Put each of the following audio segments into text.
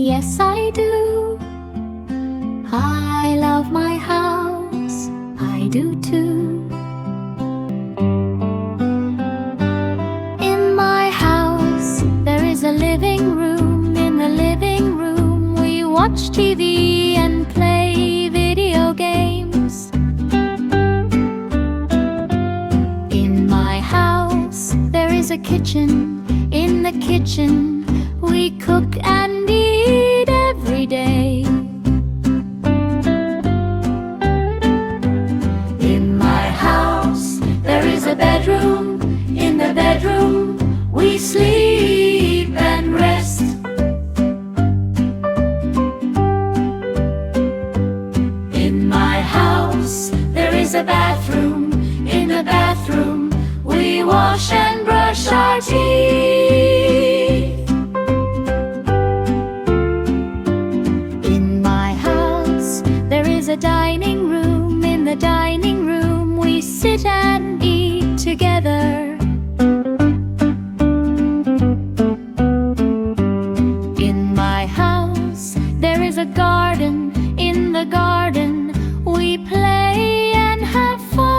Yes, I do. I love my house. I do too. In my house, there is a living room. In the living room, we watch TV and play video games. In my house, there is a kitchen. In the kitchen, we cook and eat every day. In my house, there is a bedroom. In the bedroom, we sleep and rest. In my house, there is a bathroom. In the bathroom, we wash and brush our teeth. In my house, there is a dining room. In the dining room, we sit and eat together. In my house, there is a garden. In the garden, we play and have fun.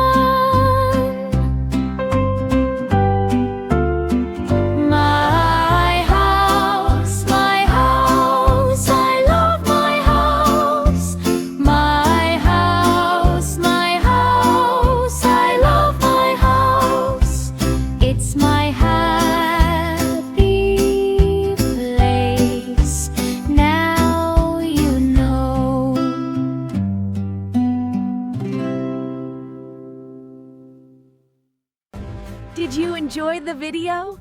My house, I love my house. My house, I love my house. It's my happy place. Now you know. Did you enjoy the video?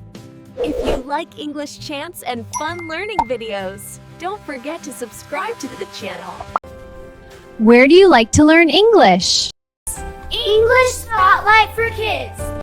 If you like English chants and fun learning videos, don't forget to subscribe to the channel. Where do you like to learn English? English Spotlight for Kids.